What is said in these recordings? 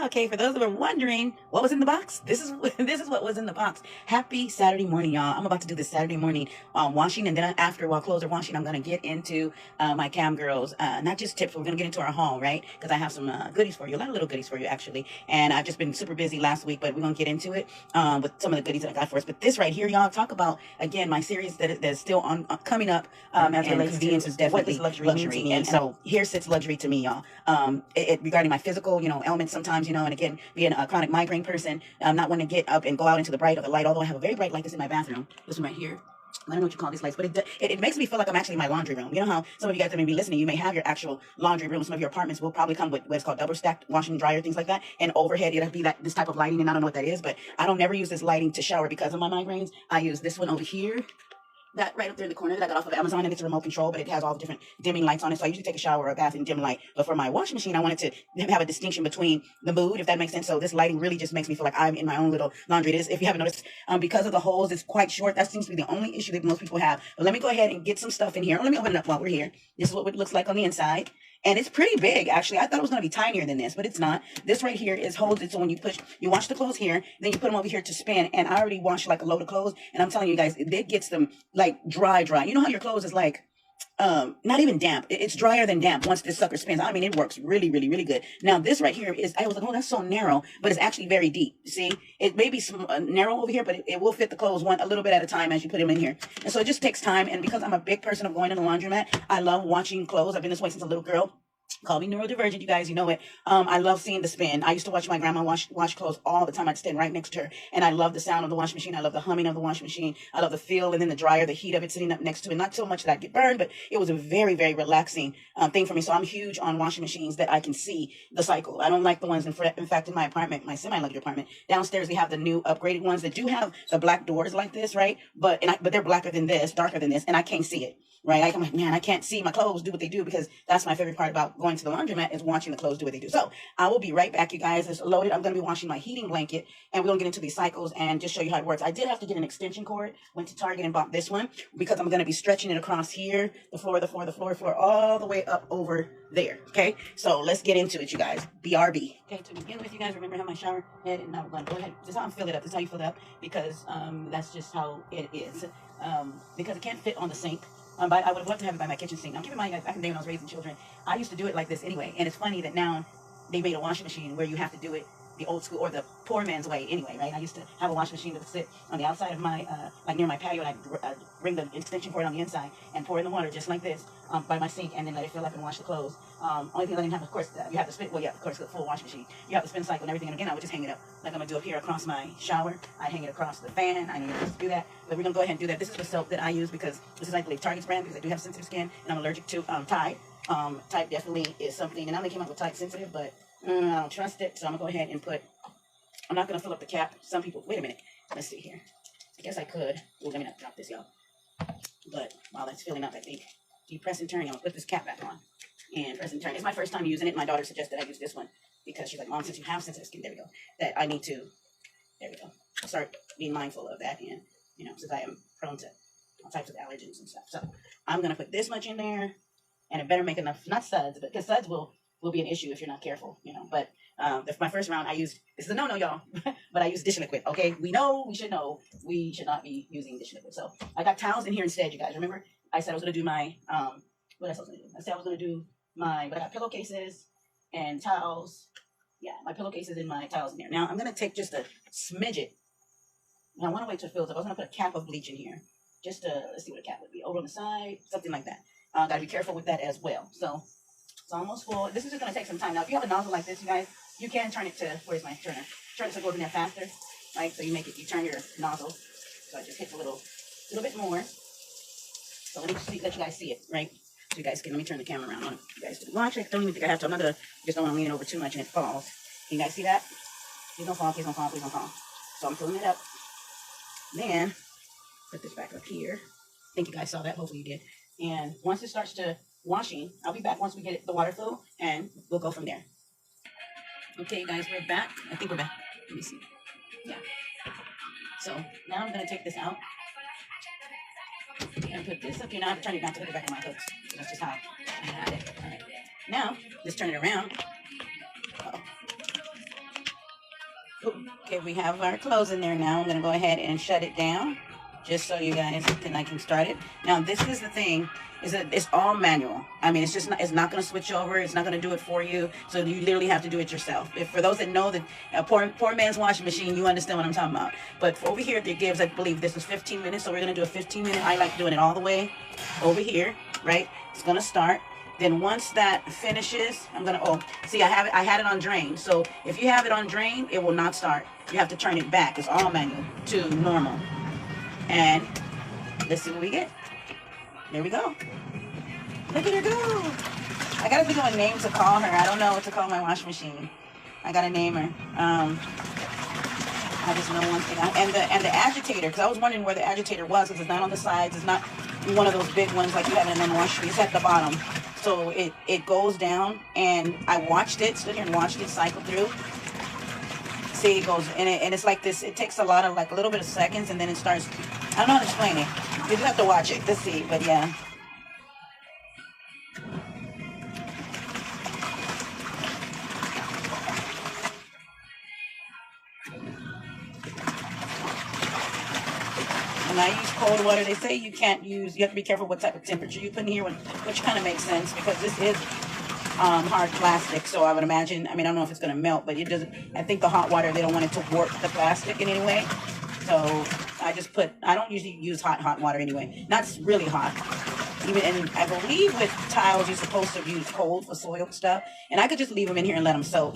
Okay, for those that were wondering what was in the box, this is this is what was in the box. Happy Saturday morning, y'all. I'm about to do this Saturday morning washing, and then after while clothes are washing, I'm gonna get into my cam girls, not just tips. We're gonna get into our haul, right? Because I have some goodies for you, a lot of little goodies for you actually. And I've just been super busy last week, but we're gonna get into it with some of the goodies that I got for us. But this right here, y'all, talk about again my series that's still on coming up. As and convenience is definitely what does luxury. And so here sits luxury to me, y'all. Regarding my physical, elements sometimes, and again, being a chronic migraine person, I'm not wanting to get up and go out into the bright of the light, although I have a very bright light that's in my bathroom. This one right here. I don't know what you call these lights, but it makes me feel like I'm actually in my laundry room. You know how some of you guys that may be listening, you may have your actual laundry room. Some of your apartments will probably come with what's called double stacked washing and dryer, things like that. And overhead, it'll be this type of lighting, and I don't know what that is, but I don't never use this lighting to shower because of my migraines. I use this one over here. That right up there in the corner that I got off of Amazon, and it's a remote control, but it has all the different dimming lights on it. So I usually take a shower or a bath in dim light. But for my washing machine, I wanted to have a distinction between the mood, if that makes sense. So this lighting really just makes me feel like I'm in my own little laundry. It is, if you haven't noticed, because of the holes, it's quite short. That seems to be the only issue that most people have. But let me go ahead and get some stuff in here. Let me open it up while we're here. This is what it looks like on the inside. And it's pretty big, actually. I thought it was going to be tinier than this, but it's not. This right here holds it. So when you wash the clothes here, then you put them over here to spin. And I already washed like a load of clothes. And I'm telling you guys, it gets them like dry. You know how your clothes is like, not even damp. It's drier than damp once this sucker spins. I mean, it works really, really, really good. Now, this right here I was like, oh, that's so narrow, but it's actually very deep. See, it may be narrow over here, but it will fit the clothes a little bit at a time as you put them in here. And so it just takes time. And because I'm a big person of going to the laundromat, I love watching clothes. I've been this way since a little girl. Call me neurodivergent, you guys, you know it. I love seeing the spin. I used to watch my grandma wash clothes all the time. I'd stand right next to her, and I love the sound of the washing machine. I love the humming of the washing machine. I love the feel, and then the dryer, the heat of it sitting up next to it. Not so much that I'd get burned, but it was a very, very relaxing thing for me. So I'm huge on washing machines that I can see the cycle. I don't like the ones, in fact, in my apartment, my semi-luxury apartment, downstairs, we have the new upgraded ones that do have the black doors like this, right? But they're blacker than this, darker than this, and I can't see it. Right? I'm like, man, I can't see my clothes do what they do, because that's my favorite part about going to the laundromat is watching the clothes do what they do. So I will be right back, you guys. It's loaded. I'm going to be washing my heating blanket, and we're going to get into these cycles and just show you how it works. I did have to get an extension cord. Went to Target and bought this one because I'm going to be stretching it across here, the floor, all the way up over there. Okay? So let's get into it, you guys. BRB. Okay, to begin with, you guys, remember I have my shower head, and now we're going to go ahead. This is how I'm filling it up. This is how you fill it up, because that's just how it is. Because it can't fit on the sink. But I would have loved to have it by my kitchen sink. Now, keep in mind, guys, back in the day when I was raising children, I used to do it like this anyway. And it's funny that now they made a washing machine where you have to do it the old school or the poor man's way anyway, right? I used to have a washing machine that would sit on the outside of my, like near my patio, and I'd bring the extension cord on the inside and pour in the water just like this by my sink, and then let it fill up and wash the clothes. Only thing I didn't have, of course, you have to spin, well, yeah, of course, the full washing machine. You have the spin cycle and everything, and again, I would just hang it up. Like I'm going to do up here across my shower. I hang it across the fan. I need to do that, but we're going to go ahead and do that. This is the soap that I use because this is, I believe, Target's brand, because I do have sensitive skin, and I'm allergic to Tide. Tide definitely is something, and now they came out with Tide Sensitive, but I don't trust it, so I'm going to go ahead and I'm not going to fill up the cap. Some people, wait a minute. Let's see here. I guess I could. Well, let me not drop this, y'all. But while that's filling up, I think you press and turn. I'm going to put this cap back on and press and turn. It's my first time using it. My daughter suggested I use this one because she's like, Mom, since you have sensitive skin, there we go, that I need to, there we go, start being mindful of that. And, since I am prone to all types of allergens and stuff. So I'm going to put this much in there, and it better make enough, not suds, but because suds will be an issue if you're not careful, But my first round, this is a no-no, y'all, but I use dish liquid, okay? We should know, we should not be using dish liquid. So I got towels in here instead, you guys. Remember, I said I was going to do my, what else I was going to do? I said I was going to do but I got pillowcases and towels. Yeah, my pillowcases and my towels in there. Now I'm going to take just a smidget. Now I want to wait till it fills up. I was going to put a cap of bleach in here. Just let's see what a cap would be. Over on the side, something like that. Got to be careful with that as well. So it's almost full. This is just going to take some time. Now, if you have a nozzle like this, you guys, you can turn it to, where's my turner? Turn it so it goes in there faster, right? So you turn your nozzle. So it just hits a little bit more. So let you guys see it, right? So you guys can, let me turn the camera around on it. You guys, well, actually, I don't even think I have to. I'm not going to, just don't want to lean it over too much and it falls. Can you guys see that? Please don't fall, please don't fall, please don't fall. So I'm filling it up. Then, put this back up here. I think you guys saw that. Hopefully you did. And once it starts to washing, I'll be back once we get the water flow, and we'll go from there. Okay, you guys, we're back. I think we're back. Let me see. Yeah. So now I'm going to take this out and put this up here. Now I have to turn it down to the back of my hooks. So that's just how I had it. All right. Now, let's turn it around. Uh-oh. Okay, we have our clothes in there now. I'm gonna go ahead and shut it down, just so you guys I can start it. Now, this is the thing, is that it's all manual. I mean, it's not gonna switch over. It's not gonna do it for you. So you literally have to do it yourself. If for those that know that a poor man's washing machine, you understand what I'm talking about. But for over here, it gives, I believe this is 15 minutes. So we're gonna do a 15-minute. I like doing it all the way over here, right? It's gonna start. Then once that finishes, I'm gonna, oh, see, I had it on drain. So if you have it on drain, it will not start. You have to turn it back. It's all manual to normal. And let's see what we get. There we go. Look at her go. I gotta think of a name to call her. I don't know what to call my washing machine. I gotta name her. I just know one thing. And the agitator, because I was wondering where the agitator was, because it's not on the sides. It's not one of those big ones like you have in a washing machine. It's at the bottom. So it goes down, and I watched it, stood here and watched it cycle through. See, it goes, and it's like this. It takes a little bit of seconds, and then it starts. I don't know how to explain it. You just have to watch it to see, but yeah. And I use cold water. They say you have to be careful what type of temperature you put in here, which kind of makes sense, because this is hard plastic. So I would imagine, I mean, I don't know if it's going to melt, but it doesn't, I think the hot water, they don't want it to warp the plastic in any way. So I don't usually use hot water anyway. Not really hot. And I believe with tiles, you're supposed to use cold for soil stuff. And I could just leave them in here and let them soak.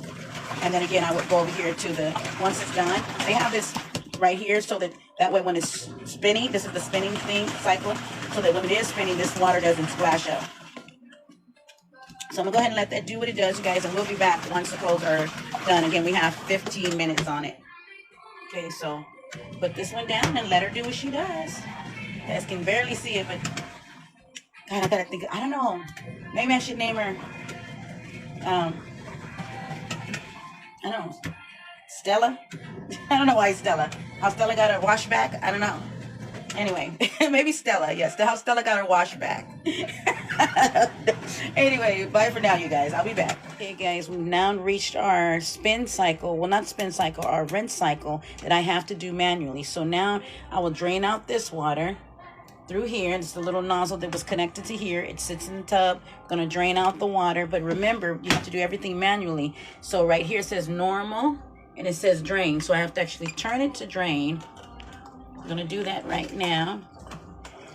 And then again, I would go over here to once it's done, they have this right here, so that way when it's spinning, this is the spinning cycle, so that when it is spinning, this water doesn't splash up. So I'm gonna go ahead and let that do what it does, you guys, and we'll be back once the clothes are done. Again, we have 15 minutes on it. Okay, so put this one down and let her do what she does. You guys can barely see it, but God, I gotta think. I don't know. Maybe I should name her. I don't know. Stella? I don't know why Stella. How Stella got her wash back? I don't know. Anyway, maybe Stella. Yes, how Stella got her wash back. Anyway, bye for now, you guys. I'll be back. Okay, guys, we've now reached our spin cycle. Well, not spin cycle, our rinse cycle that I have to do manually. So now I will drain out this water through here. It's the little nozzle that was connected to here. It sits in the tub. Gonna drain out the water. But remember, you have to do everything manually. So right here it says normal, and it says drain. So I have to actually turn it to drain. I'm gonna do that right now.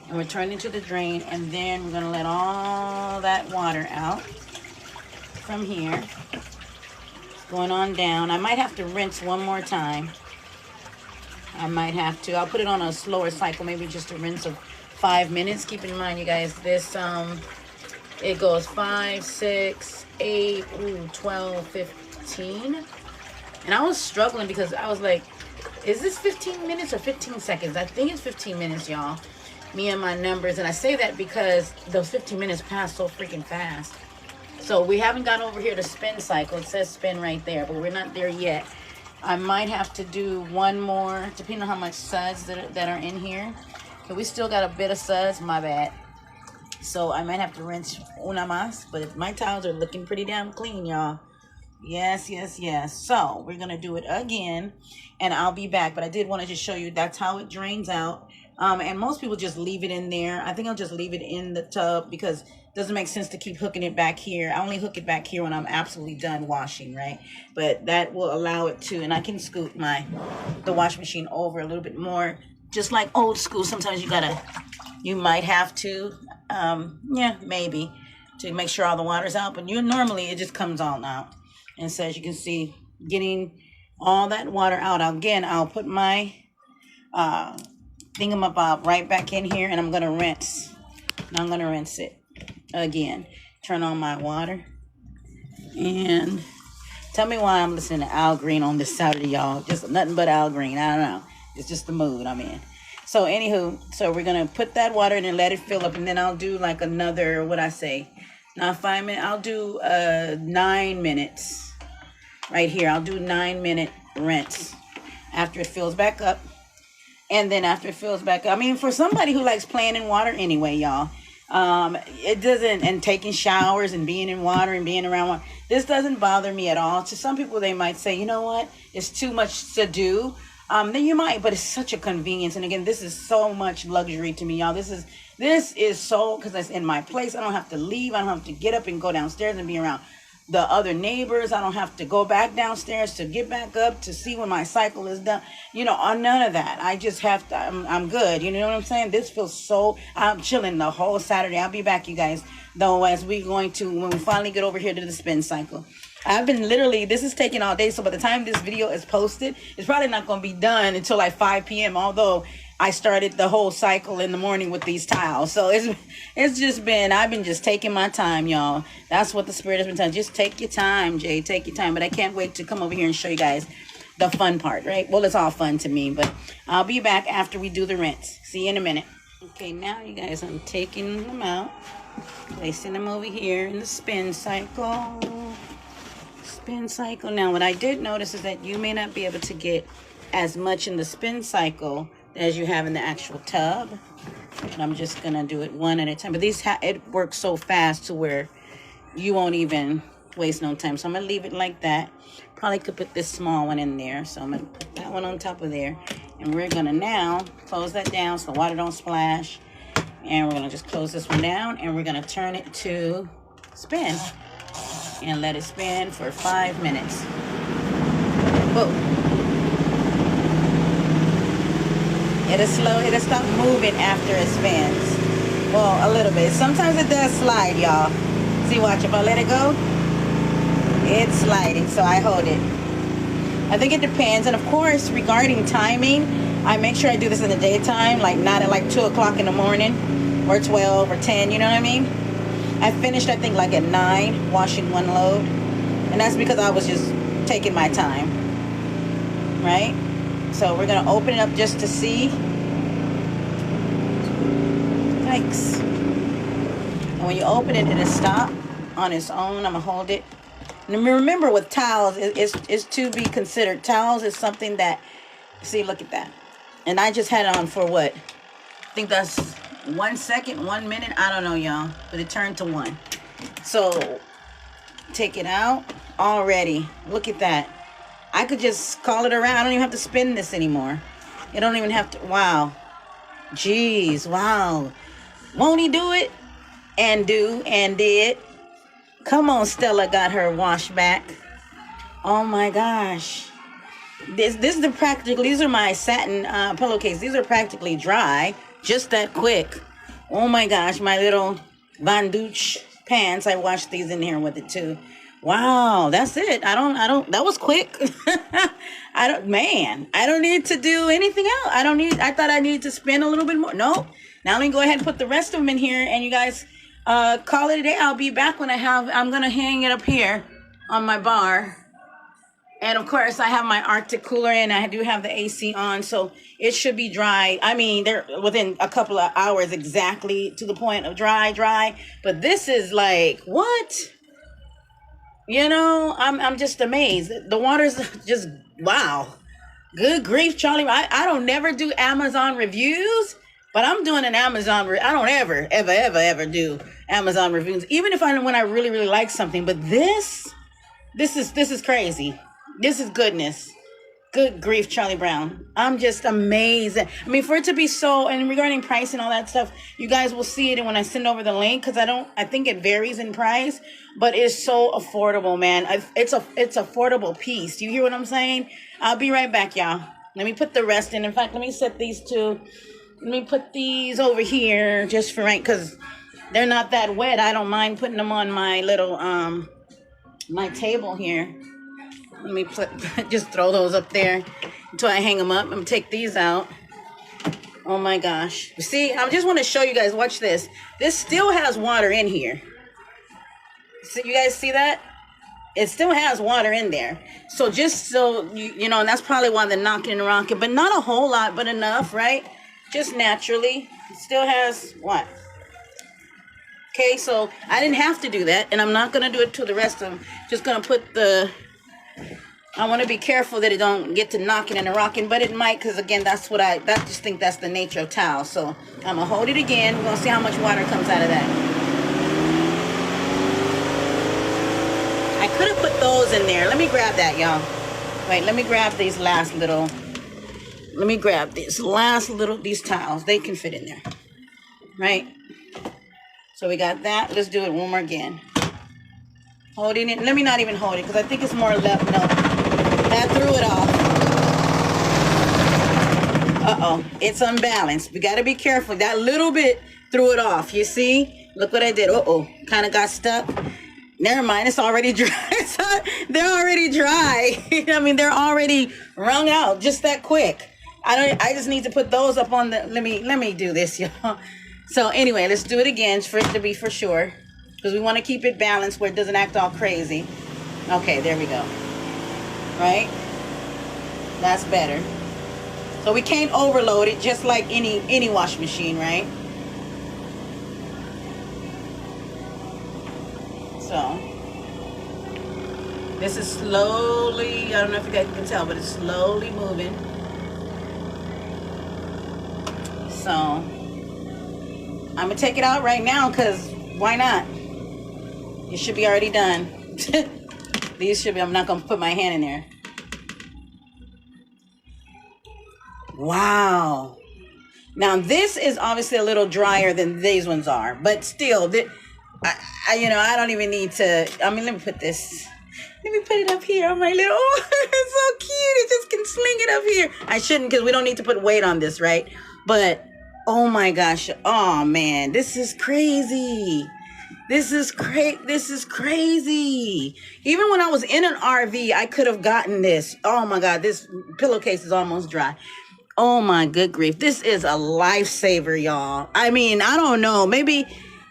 And we're turning to the drain, and then we're gonna let all that water out from here. It's going on down. I might have to rinse one more time. I might have to. I'll put it on a slower cycle, maybe just a rinse of 5 minutes. Keep in mind, you guys, this it goes 5, 6, 8, 12, 15. And I was struggling because I was like, is this 15 minutes or 15 seconds? I think it's 15 minutes, y'all. Me and my numbers. And I say that because those 15 minutes pass so freaking fast. So we haven't got over here to spin cycle. It says spin right there, but we're not there yet. I might have to do one more, depending on how much suds that are in here. Okay, we still got a bit of suds, my bad. So I might have to rinse una más, but my towels are looking pretty damn clean, y'all. Yes, yes, yes. So we're gonna do it again, and I'll be back. But I did want to just show you that's how it drains out. And most people just leave it in there. I think I'll just leave it in the tub because it doesn't make sense to keep hooking it back here. I only hook it back here when I'm absolutely done washing, right? But that will allow it to, and I can scoot the washing machine over a little bit more, just like old school. Sometimes you might have to, yeah, maybe, to make sure all the water's out. But normally it just comes all out. And so as you can see, getting all that water out. Again, I'll put my thingamabob right back in here, and I'm gonna rinse. Now I'm gonna rinse it again. Turn on my water, and tell me why I'm listening to Al Green on this Saturday, y'all. Just nothing but Al Green. I don't know. It's just the mood I'm in. So anywho, so we're gonna put that water in and let it fill up, and then I'll do like another, what I say, not 5 minutes. I'll do 9 minutes. Right here, I'll do 9-minute rinse after it fills back up. And then after it fills back up, I mean, for somebody who likes playing in water anyway, y'all, It doesn't, and taking showers and being in water and being around water, this doesn't bother me at all. To some people, they might say, you know what, it's too much to do. Then you might, but it's such a convenience. And again, this is so much luxury to me, y'all. This is so, because it's in my place. I don't have to leave. I don't have to get up and go downstairs and be around the other neighbors. I don't have to go back downstairs to get back up to see when my cycle is done. None of that. I just have to, I'm good. You know what I'm saying? This feels so, I'm chilling the whole Saturday. I'll be back, you guys, though, as when we finally get over here to the spin cycle. I've been literally, this is taking all day. So by the time this video is posted, it's probably not going to be done until like 5 p.m. Although I started the whole cycle in the morning with these tiles. So I've been just taking my time, y'all. That's what the Spirit has been telling. Just take your time, Jay. Take your time. But I can't wait to come over here and show you guys the fun part, right? Well, it's all fun to me, but I'll be back after we do the rinse. See you in a minute. Okay, now you guys, I'm taking them out, placing them over here in the spin cycle. Now, what I did notice is that you may not be able to get as much in the spin cycle as you have in the actual tub. And I'm just gonna do it one at a time. But it works so fast to where you won't even waste no time. So I'm gonna leave it like that. Probably could put this small one in there. So I'm gonna put that one on top of there. And we're gonna now close that down so the water don't splash. And we're gonna just close this one down, and we're gonna turn it to spin. And let it spin for 5 minutes. Whoa. It'll stop moving after it spins. Well, a little bit. Sometimes it does slide, y'all. See, watch, if I let it go, it's sliding, so I hold it. I think it depends. And of course, regarding timing, I make sure I do this in the daytime, like not at like 2 o'clock in the morning or 12 or 10, you know what I mean? I finished, I think, like at 9, washing one load. And that's because I was just taking my time, right? So we're going to open it up just to see. Yikes. And when you open it, it'll stop on its own. I'm going to hold it. And remember, with towels, it's to be considered. Towels is something that, see, look at that. And I just had it on for what? I think that's 1 second, 1 minute. I don't know, y'all. But it turned to 1. So, take it out. Already. Look at that. I could just call it around. I don't even have to spin this anymore. You don't even have to. Wow. Jeez. Wow. Won't he do it? And did. Come on, Stella got her wash back. Oh my gosh. These are my satin pillowcase. These are practically dry. Just that quick. Oh my gosh, my little Van Dutch pants. I washed these in here with it too. Wow, that's it. That was quick. I don't need to do anything else. I thought I needed to spin a little bit more. No. Now let me go ahead and put the rest of them in here, and you guys call it a day. I'll be back when I'm going to hang it up here on my bar. And of course, I have my Arctic cooler in. I do have the AC on, so it should be dry. I mean, they're within a couple of hours exactly to the point of dry. But this is like, what? You know, I'm just amazed. The water's just, wow. Good grief, Charlie. I don't never do Amazon reviews, but I'm doing an Amazon. I don't ever do Amazon reviews, even if when I really, really like something. But this is crazy. This is goodness. Good grief, Charlie Brown. I'm just amazed. I mean, for it to be so, and regarding price and all that stuff, you guys will see it when I send over the link, because I think it varies in price, but it's so affordable, man. It's affordable piece. Do you hear what I'm saying? I'll be right back, y'all. Let me put the rest in. In fact, let me set these two. Let me put these over here just for right, because they're not that wet. I don't mind putting them on my little, my table here. Let me just throw those up there until I hang them up. I'm going to take these out. Oh my gosh. See, I just want to show you guys. Watch this. This still has water in here. So you guys see that? It still has water in there. So just so, you know, and that's probably why they're knocking and rocking. But not a whole lot, but enough, right? Just naturally. It still has what? Okay, so I didn't have to do that. And I'm not going to do it to the rest of them. Just going to put the I want to be careful that it don't get to knocking and rocking, but it might, because again, that's what I just think that's the nature of towels. So I'm gonna hold it again. We're gonna see how much water comes out of that. I could have put those in there. Let me grab that, y'all. Wait, let me grab these last little. Let me grab these towels. They can fit in there, right? So we got that. Let's do it one more again. Holding it. Let me not even hold it, because I think it's more left. No, that threw it off. Uh-oh, it's unbalanced. We got to be careful. That little bit threw it off. You see? Look what I did. Uh-oh, kind of got stuck. Never mind, it's already dry. They're already dry. I mean, they're already wrung out just that quick. I just need to put those up on the, let me do this, y'all. So anyway, let's do it again for it to be for sure, because we want to keep it balanced where it doesn't act all crazy. Okay, there we go. Right? That's better. So we can't overload it, just like any washing machine, right? So this is slowly, I don't know if you guys can tell, but it's slowly moving. So I'm gonna take it out right now, because why not? It should be already done. These should be, I'm not gonna put my hand in there. Wow. Now this is obviously a little drier than these ones are, but still, I don't even need to, I mean, let me put this, let me put it up here on my little, oh, it's so cute. It just can sling it up here. I shouldn't, because we don't need to put weight on this, right? But, oh my gosh, oh man, this is crazy. This is crazy. Even when I was in an RV, I could have gotten this. Oh my God, this pillowcase is almost dry. Oh my good grief. This is a lifesaver, y'all. I mean, I don't know. Maybe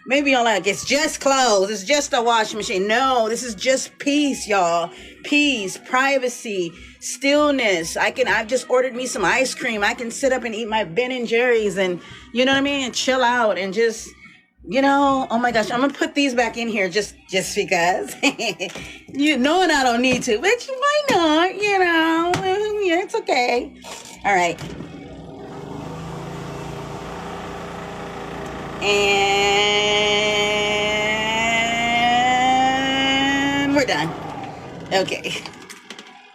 y'all like, it's just clothes. It's just a washing machine. No, this is just peace, y'all. Peace, privacy, stillness. I've just ordered me some ice cream. I can sit up and eat my Ben & Jerry's and, you know what I mean? And chill out and just, you know, oh my gosh, I'm going to put these back in here just because. You know, and I don't need to, but why not? You know, yeah, it's okay. All right. And we're done. Okay.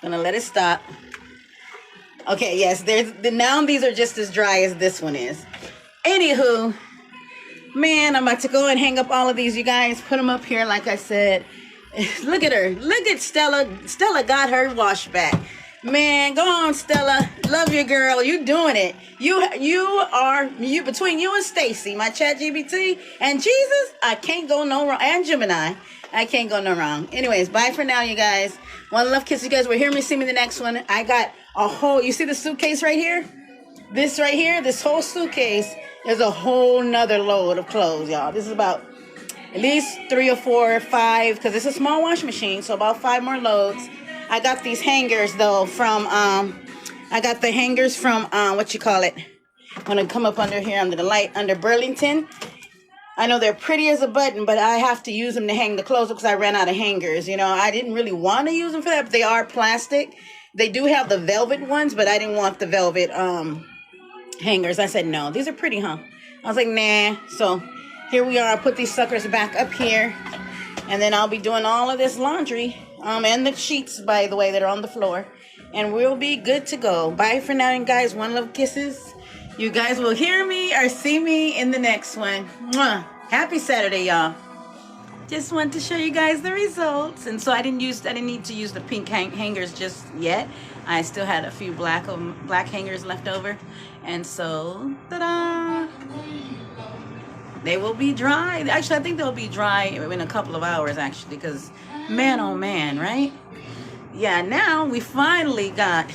Gonna let it stop. Okay, yes, now these are just as dry as this one is. Anywho, man, I'm about to go and hang up all of these, you guys. Put them up here, like I said. Look at her. Look at Stella. Stella got her wash back. Man, go on, Stella. Love you, girl. You doing it. You between you and Stacy, my ChatGPT, and Jesus, I can't go no wrong. And Gemini, I can't go no wrong. Anyways, bye for now, you guys. One love, kiss, you guys. Will hear me, see me in the next one. I got a whole, you see the suitcase right here? This right here, this whole suitcase is a whole nother load of clothes, y'all. This is about at least 3 or 4 or 5, because it's a small washing machine, so about 5 more loads. I got these hangers though from what you call it? I'm gonna come up under here under the light under Burlington. I know they're pretty as a button, but I have to use them to hang the clothes because I ran out of hangers. You know, I didn't really want to use them for that, but they are plastic. They do have the velvet ones, but I didn't want the velvet hangers. I said no. These are pretty, huh? I was like, nah. So here we are. I put these suckers back up here, and then I'll be doing all of this laundry. And the sheets, by the way, that are on the floor. And we'll be good to go. Bye for now, and guys. One love, kisses. You guys will hear me or see me in the next one. Mwah. Happy Saturday, y'all. Just want to show you guys the results. And so I didn't need to use the pink hangers just yet. I still had a few black hangers left over. And so, ta-da! They will be dry. Actually, I think they'll be dry in a couple of hours, actually, because man, oh man, right? Yeah, now we finally got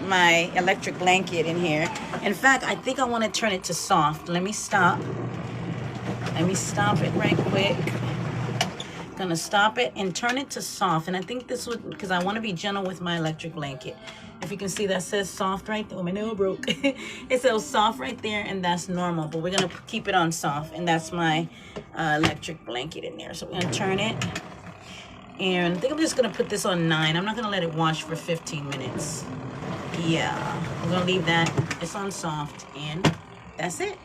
my electric blanket in here. In fact, I think I want to turn it to soft. Let me stop it right quick. Gonna stop it and turn it to soft. And I think this would, because I want to be gentle with my electric blanket. If you can see, that says soft right there. Oh, my nail broke. It says soft right there, and that's normal. But we're gonna keep it on soft, and that's my electric blanket in there. So we're gonna turn it. And I think I'm just gonna put this on 9. I'm not gonna let it wash for 15 minutes. Yeah, I'm gonna leave that. It's on soft, and that's it.